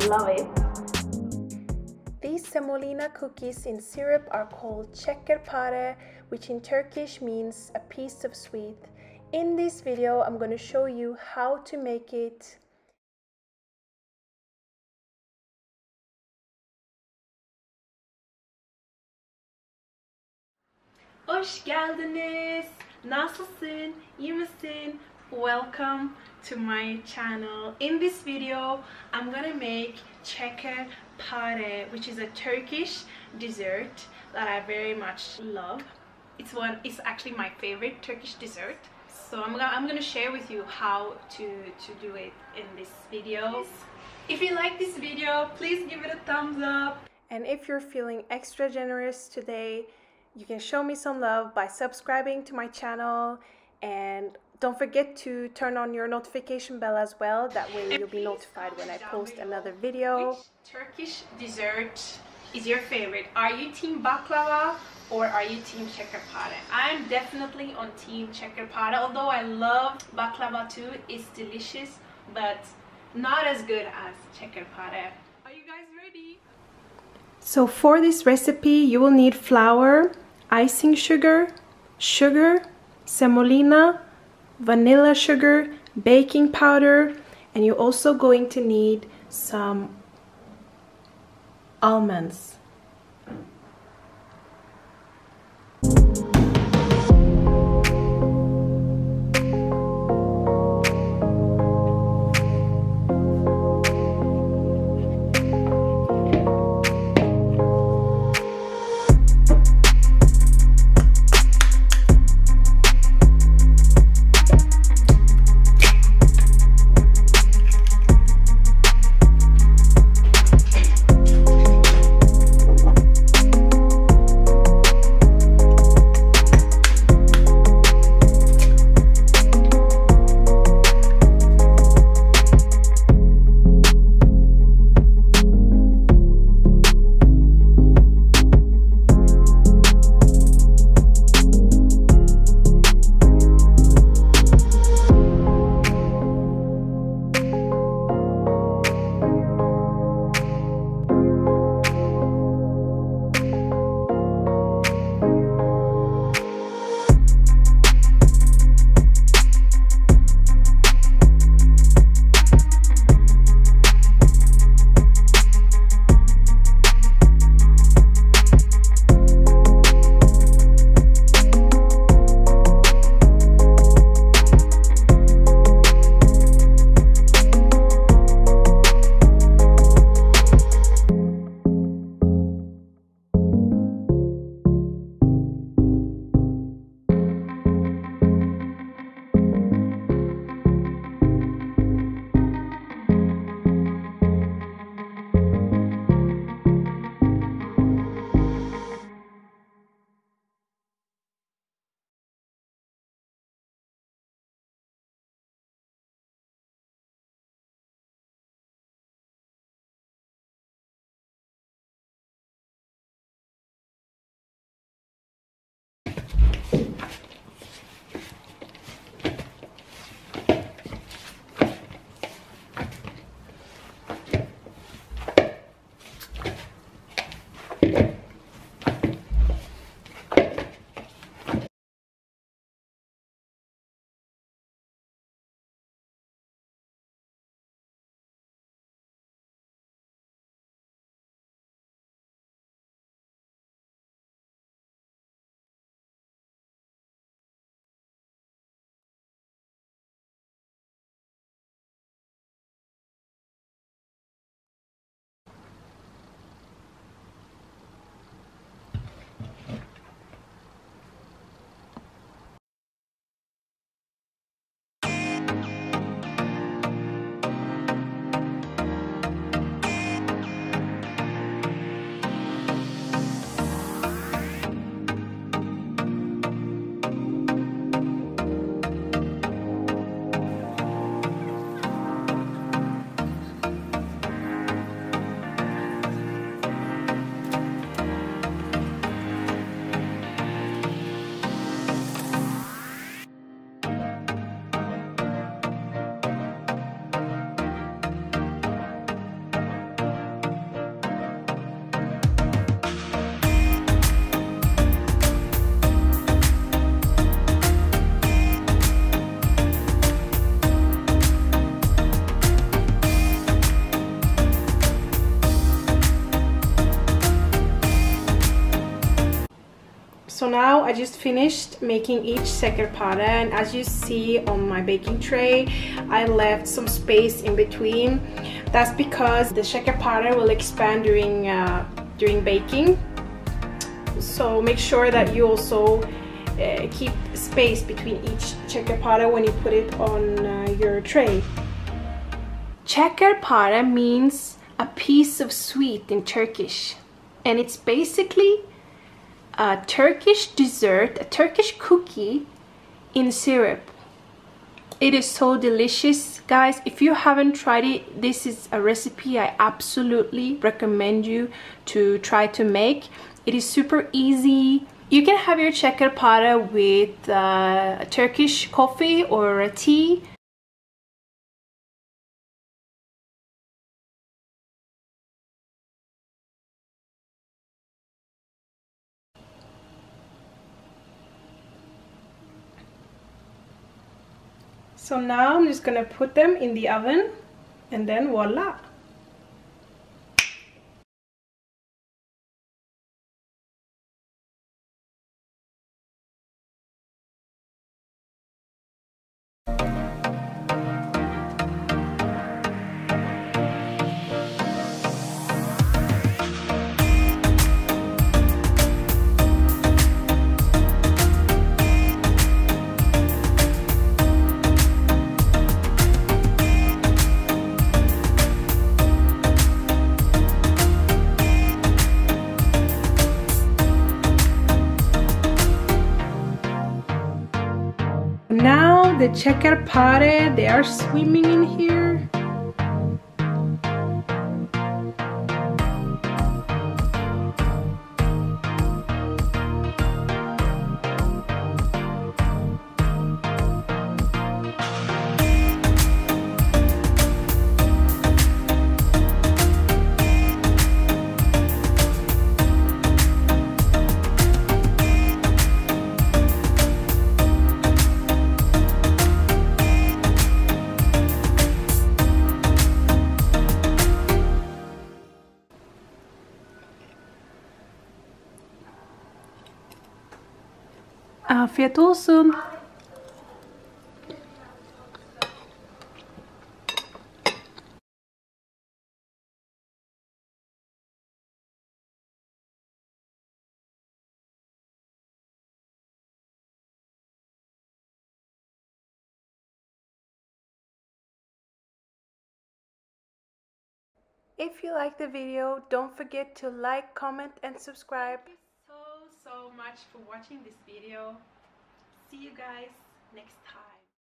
love it. These semolina cookies in syrup are called Şekerpare, which in Turkish means a piece of sweet. In this video, I'm going to show you how to make it. Hoş geldiniz. Nasılsın? İyi misin? Welcome to my channel. In this video, I'm gonna make Şekerpare, which is a Turkish dessert that I very much love. It's actually my favorite Turkish dessert. So I'm gonna share with you how to do it in this video. If you like this video, please give it a thumbs up. And if you're feeling extra generous today, you can show me some love by subscribing to my channel, and don't forget to turn on your notification bell as well. That way you'll be notified when I post another video. Which Turkish dessert is your favorite? Are you team baklava or are you team Şekerpare? I'm definitely on team Şekerpare, although I love baklava too. It's delicious, but not as good as Şekerpare. Are you guys ready? So for this recipe, you will need flour, icing sugar, semolina, vanilla sugar, baking powder, and you're also going to need some almonds. So now I just finished making each Sekerpare, and as you see on my baking tray, I left some space in between. That's because the Sekerpare will expand during baking. So make sure that you also keep space between each Sekerpare when you put it on your tray. Şekerpare means a piece of sweet in Turkish, and it's basically a Turkish dessert, a Turkish cookie in syrup. It is so delicious, guys. If you haven't tried it, this is a recipe I absolutely recommend you to try to make. It is super easy. You can have your Şekerpare with a Turkish coffee or a tea. So now I'm just gonna put them in the oven, and then voila! Now the Şekerpare, they are swimming in here. Afiyet olsun. If you like the video, don't forget to like, comment, and subscribe. Thank you so much for watching this video. See you guys next time.